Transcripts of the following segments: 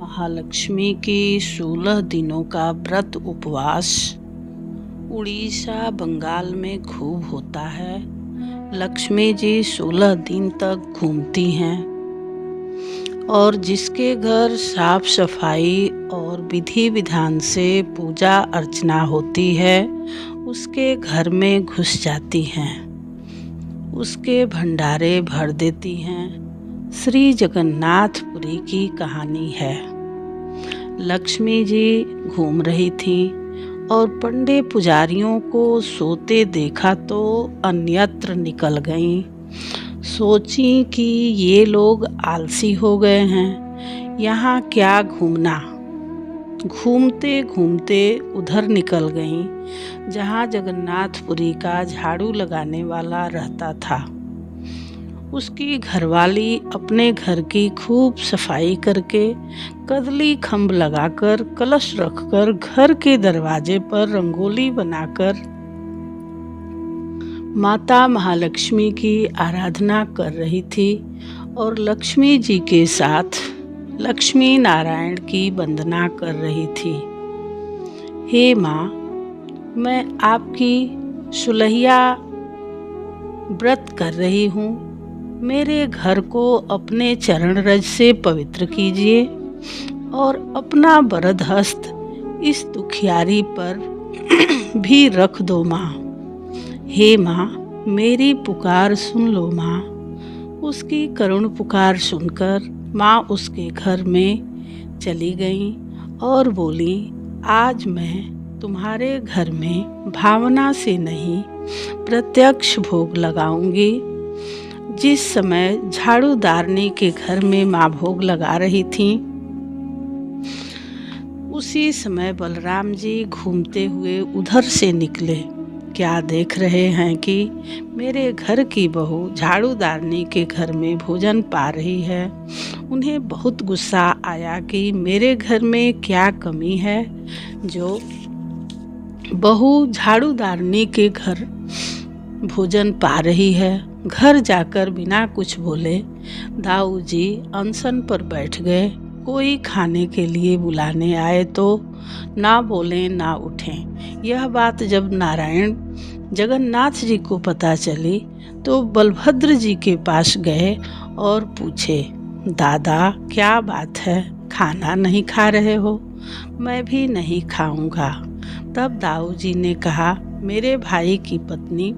महालक्ष्मी की 16 दिनों का व्रत उपवास उड़ीसा बंगाल में खूब होता है। लक्ष्मी जी 16 दिन तक घूमती हैं और जिसके घर साफ सफाई और विधि विधान से पूजा अर्चना होती है उसके घर में घुस जाती हैं, उसके भंडारे भर देती हैं। श्री जगन्नाथपुरी की कहानी है। लक्ष्मी जी घूम रही थी और पंडे पुजारियों को सोते देखा तो अन्यत्र निकल गईं। सोची कि ये लोग आलसी हो गए हैं, यहाँ क्या घूमना। घूमते घूमते उधर निकल गईं जहाँ जगन्नाथपुरी का झाड़ू लगाने वाला रहता था। उसकी घरवाली अपने घर की खूब सफाई करके कदली खम्भ लगाकर कलश रखकर घर के दरवाजे पर रंगोली बनाकर माता महालक्ष्मी की आराधना कर रही थी और लक्ष्मी जी के साथ लक्ष्मी नारायण की वंदना कर रही थी। हे माँ, मैं आपकी सुलहिया व्रत कर रही हूँ। मेरे घर को अपने चरण रज से पवित्र कीजिए और अपना वरद हस्त इस दुखियारी पर भी रख दो माँ। हे माँ, मेरी पुकार सुन लो माँ। उसकी करुण पुकार सुनकर माँ उसके घर में चली गई और बोली, आज मैं तुम्हारे घर में भावना से नहीं प्रत्यक्ष भोग लगाऊंगी। जिस समय झाड़ूदारनी के घर में माँ भोग लगा रही थी उसी समय बलराम जी घूमते हुए उधर से निकले। क्या देख रहे हैं कि मेरे घर की बहू झाड़ूदारनी के घर में भोजन पा रही है। उन्हें बहुत गुस्सा आया कि मेरे घर में क्या कमी है जो बहू झाड़ूदारनी के घर भोजन पा रही है। घर जाकर बिना कुछ बोले दाऊ जी अनशन पर बैठ गए। कोई खाने के लिए बुलाने आए तो ना बोलें ना उठें। यह बात जब नारायण जगन्नाथ जी को पता चली तो बलभद्र जी के पास गए और पूछे, दादा क्या बात है, खाना नहीं खा रहे हो? मैं भी नहीं खाऊंगा। तब दाऊ जी ने कहा, मेरे भाई की पत्नी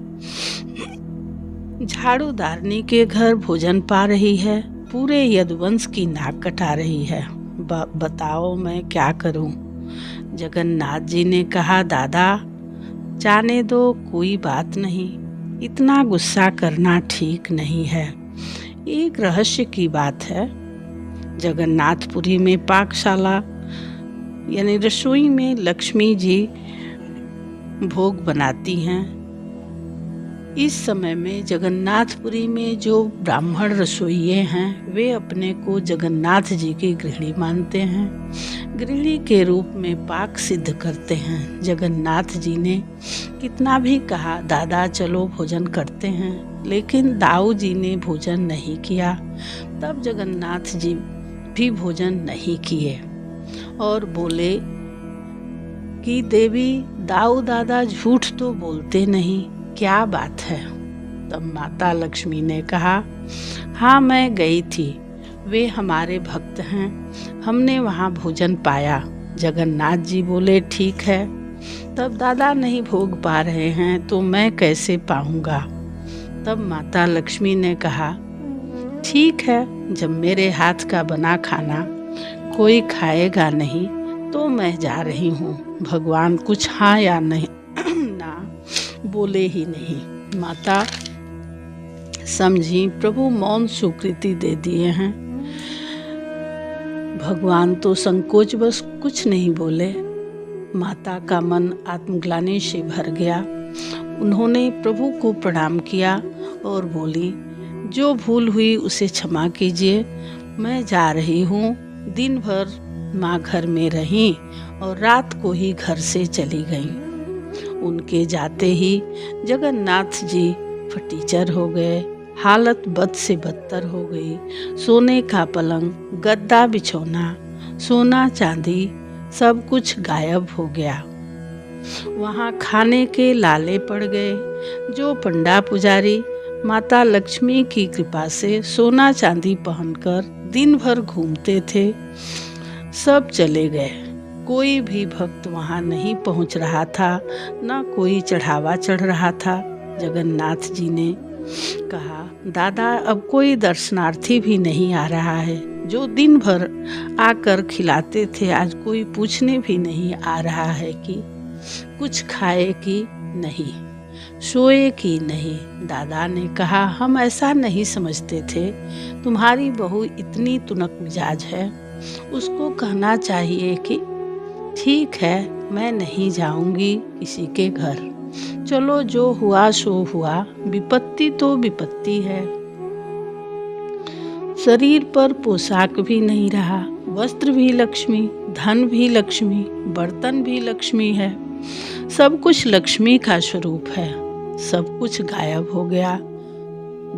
झाड़ूदारनी के घर भोजन पा रही है, पूरे यदुवंश की नाक कटा रही है। बताओ मैं क्या करूं? जगन्नाथ जी ने कहा, दादा जाने दो, कोई बात नहीं, इतना गुस्सा करना ठीक नहीं है। एक रहस्य की बात है। जगन्नाथपुरी में पाकशाला यानी रसोई में लक्ष्मी जी भोग बनाती हैं। इस समय में जगन्नाथपुरी में जो ब्राह्मण रसोइये हैं वे अपने को जगन्नाथ जी की गृहिणी मानते हैं, गृहिणी के रूप में पाक सिद्ध करते हैं। जगन्नाथ जी ने कितना भी कहा, दादा चलो भोजन करते हैं, लेकिन दाऊ जी ने भोजन नहीं किया। तब जगन्नाथ जी भी भोजन नहीं किए और बोले कि देवी दाऊ दादा झूठ तो बोलते नहीं, क्या बात है? तब माता लक्ष्मी ने कहा, हाँ मैं गई थी, वे हमारे भक्त हैं, हमने वहाँ भोजन पाया। जगन्नाथ जी बोले, ठीक है, तब दादा नहीं भोग पा रहे हैं तो मैं कैसे पाऊंगा? तब माता लक्ष्मी ने कहा, ठीक है, जब मेरे हाथ का बना खाना कोई खाएगा नहीं तो मैं जा रही हूँ। भगवान कुछ हाँ या नहीं ना बोले ही नहीं। माता समझी, प्रभु मौन स्वीकृति दे दिए हैं। भगवान तो संकोच बस कुछ नहीं बोले। माता का मन आत्मग्लानि से भर गया। उन्होंने प्रभु को प्रणाम किया और बोली, जो भूल हुई उसे क्षमा कीजिए, मैं जा रही हूँ। दिन भर माँ घर में रहीं और रात को ही घर से चली गईं। उनके जाते ही जगन्नाथ जी फटीचर हो गए, हालत बद से बदतर हो गई। सोने का पलंग, गद्दा बिछौना सोना चांदी सब कुछ गायब हो गया। वहाँ खाने के लाले पड़ गए। जो पंडा पुजारी माता लक्ष्मी की कृपा से सोना चांदी पहनकर दिन भर घूमते थे, सब चले गए। कोई भी भक्त वहाँ नहीं पहुँच रहा था, न कोई चढ़ावा चढ़ रहा था। जगन्नाथ जी ने कहा, दादा अब कोई दर्शनार्थी भी नहीं आ रहा है। जो दिन भर आकर खिलाते थे, आज कोई पूछने भी नहीं आ रहा है कि कुछ खाए कि नहीं, सोए कि नहीं। दादा ने कहा, हम ऐसा नहीं समझते थे। तुम्हारी बहू इतनी तुनक मिजाज है, उसको कहना चाहिए कि ठीक है, मैं नहीं जाऊंगी किसी के घर। चलो जो हुआ सो हुआ, विपत्ति तो विपत्ति है। शरीर पर पोशाक भी नहीं रहा, वस्त्र भी लक्ष्मी, धन भी लक्ष्मी, बर्तन भी लक्ष्मी है। सब कुछ लक्ष्मी का स्वरूप है। सब कुछ गायब हो गया।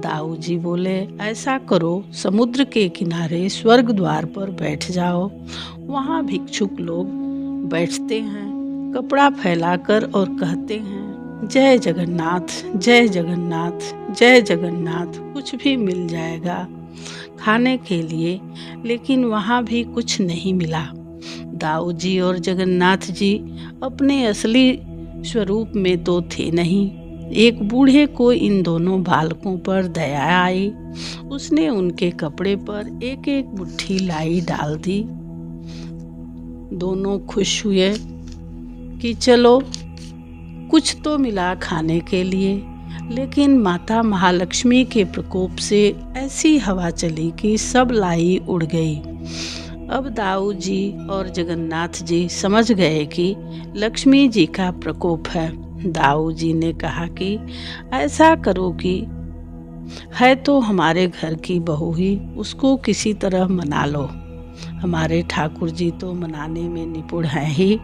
दाऊ जी बोले, ऐसा करो, समुद्र के किनारे स्वर्ग द्वार पर बैठ जाओ। वहाँ भिक्षुक लोग बैठते हैं, कपड़ा फैलाकर और कहते हैं, जय जगन्नाथ, जय जगन्नाथ, जय जगन्नाथ। कुछ भी मिल जाएगा खाने के लिए, लेकिन वहाँ भी कुछ नहीं मिला। दाऊ जी और जगन्नाथ जी अपने असली स्वरूप में तो थे नहीं। एक बूढ़े को इन दोनों बालकों पर दया आई। उसने उनके कपड़े पर एक एक मुट्ठी लाई डाल दी। दोनों खुश हुए कि चलो कुछ तो मिला खाने के लिए। लेकिन माता महालक्ष्मी के प्रकोप से ऐसी हवा चली कि सब लाई उड़ गई। अब दाऊ जी और जगन्नाथ जी समझ गए कि लक्ष्मी जी का प्रकोप है। दाऊ जी ने कहा कि ऐसा करो कि है तो हमारे घर की बहू ही, उसको किसी तरह मना लो। हमारे ठाकुर जी तो मनाने में निपुण हैं ही।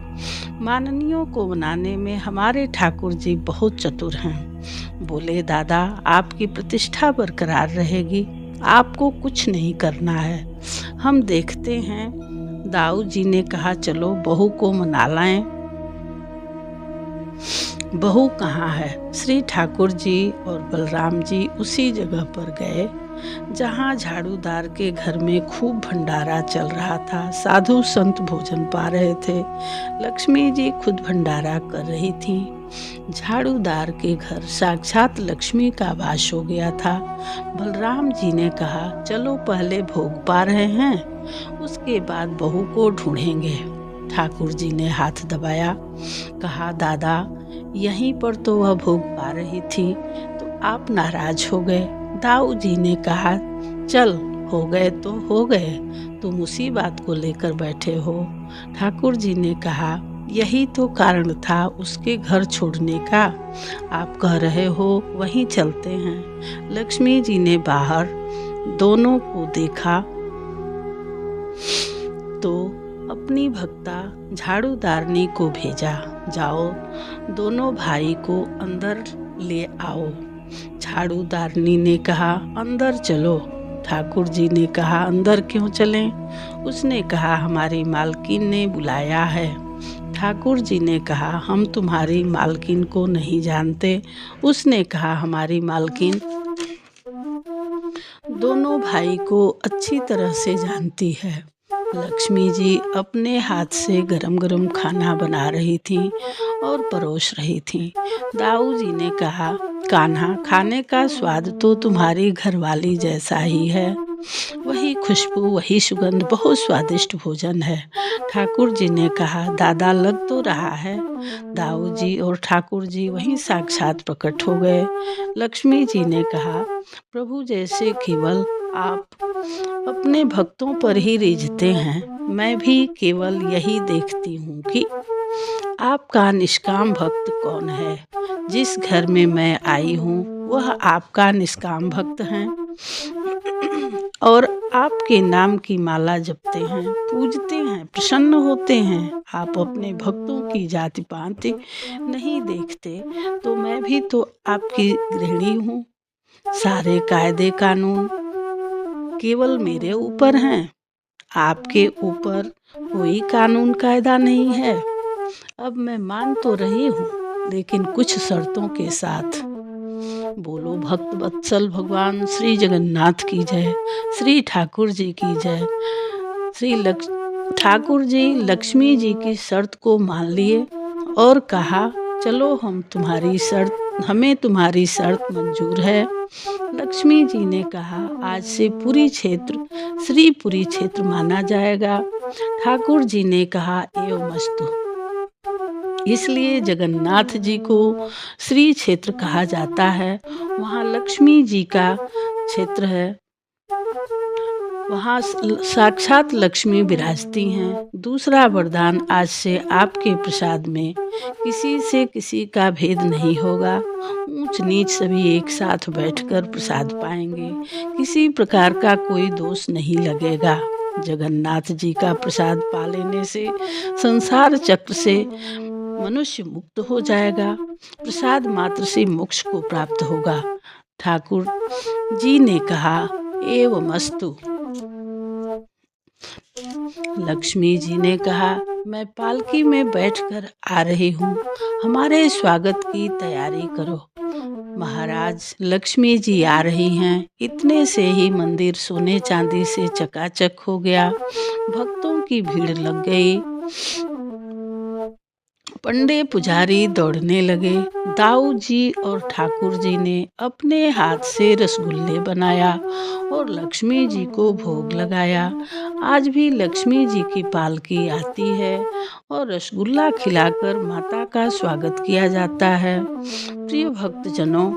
माननियों को मनाने में हमारे ठाकुर जी बहुत चतुर हैं। बोले, दादा आपकी प्रतिष्ठा बरकरार रहेगी, आपको कुछ नहीं करना है, हम देखते हैं। दाऊ जी ने कहा, चलो बहू को मना लाएं। बहू कहाँ है? श्री ठाकुर जी और बलराम जी उसी जगह पर गए जहाँ झाड़ूदार के घर में खूब भंडारा चल रहा था। साधु संत भोजन पा रहे थे। लक्ष्मी जी खुद भंडारा कर रही थी। झाड़ूदार के घर साक्षात लक्ष्मी का वास हो गया था। बलराम जी ने कहा, चलो पहले भोग पा रहे हैं, उसके बाद बहू को ढूंढेंगे। ठाकुर जी ने हाथ दबाया, कहा, दादा यहीं पर तो वह भोग पा रही थी, तो आप नाराज हो गए। दाऊ जी ने कहा, चल हो गए तो हो गए, तुम उसी बात को लेकर बैठे हो। ठाकुर जी ने कहा, यही तो कारण था उसके घर छोड़ने का। आप कह रहे हो वहीं चलते हैं। लक्ष्मी जी ने बाहर दोनों को देखा तो अपनी भक्ता झाड़ूदारनी को भेजा, जाओ दोनों भाई को अंदर ले आओ। झाड़ूदारनी ने कहा, अंदर चलो। ठाकुर जी ने कहा, अंदर क्यों चलें? उसने कहा, हमारी मालकिन ने बुलाया है। ठाकुर जी ने कहा, हम तुम्हारी मालकिन को नहीं जानते। उसने कहा, हमारी मालकिन दोनों भाई को अच्छी तरह से जानती है। लक्ष्मी जी अपने हाथ से गरम गरम खाना बना रही थी और परोस रही थी। दाऊ जी ने कहा, कान्हा, खाने का स्वाद तो तुम्हारी घरवाली जैसा ही है। वही खुशबू, वही सुगंध, बहुत स्वादिष्ट भोजन है। ठाकुर जी ने कहा, दादा लग तो रहा है। दाऊ जी और ठाकुर जी वहीं साक्षात प्रकट हो गए। लक्ष्मी जी ने कहा, प्रभु जैसे केवल आप अपने भक्तों पर ही रिझते हैं, मैं भी केवल यही देखती हूँ कि आपका निष्काम भक्त कौन है। जिस घर में मैं आई हूँ वह आपका निष्काम भक्त हैं और आपके नाम की माला जपते हैं, पूजते हैं, प्रसन्न होते हैं। आप अपने भक्तों की जाति पाति नहीं देखते, तो मैं भी तो आपकी गृहिणी हूँ। सारे कायदे कानून केवल मेरे ऊपर हैं। आपके ऊपर कोई कानून कायदा नहीं है। अब मैं मान तो रही हूँ, लेकिन कुछ शर्तों के साथ। बोलो भक्त वत्सल भगवान श्री जगन्नाथ की जय, श्री ठाकुर जी की जय। ठाकुर जी लक्ष्मी जी की शर्त को मान लिए और कहा, चलो हमें तुम्हारी शर्त मंजूर है। लक्ष्मी जी ने कहा, आज से पुरी क्षेत्र श्रीपुरी क्षेत्र माना जाएगा। ठाकुर जी ने कहा, एवमस्तु। इसलिए जगन्नाथ जी को श्री क्षेत्र कहा जाता है। वहाँ लक्ष्मी जी का क्षेत्र है, वहाँ साक्षात लक्ष्मी विराजती हैं। दूसरा वरदान, आज से आपके प्रसाद में किसी से किसी का भेद नहीं होगा। ऊंच नीच सभी एक साथ बैठकर प्रसाद पाएंगे, किसी प्रकार का कोई दोष नहीं लगेगा। जगन्नाथ जी का प्रसाद पा लेने से संसार चक्र से मनुष्य मुक्त हो जाएगा, प्रसाद मात्र से मोक्ष को प्राप्त होगा। ठाकुर जी ने कहा, एवमस्तु। लक्ष्मी जी ने कहा, मैं पालकी में बैठकर आ रही हूँ, हमारे स्वागत की तैयारी करो। महाराज, लक्ष्मी जी आ रही हैं। इतने से ही मंदिर सोने चांदी से चकाचक हो गया। भक्तों की भीड़ लग गई। पंडे पुजारी दौड़ने लगे। दाऊ जी और ठाकुर जी ने अपने हाथ से रसगुल्ले बनाया और लक्ष्मी जी को भोग लगाया। आज भी लक्ष्मी जी की पालकी आती है और रसगुल्ला खिलाकर माता का स्वागत किया जाता है। प्रिय भक्तजनों,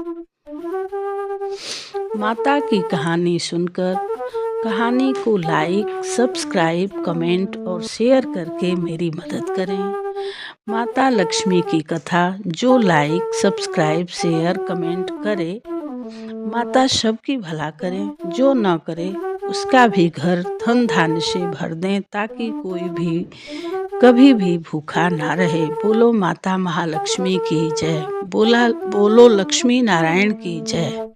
माता की कहानी सुनकर कहानी को लाइक, सब्सक्राइब, कमेंट और शेयर करके मेरी मदद करें। माता लक्ष्मी की कथा जो लाइक, सब्सक्राइब, शेयर, कमेंट करे, माता सबकी भला करे। जो न करे उसका भी घर धन धान्य से भर दें, ताकि कोई भी कभी भी भूखा ना रहे। बोलो माता महालक्ष्मी की जय। बोलो लक्ष्मी नारायण की जय।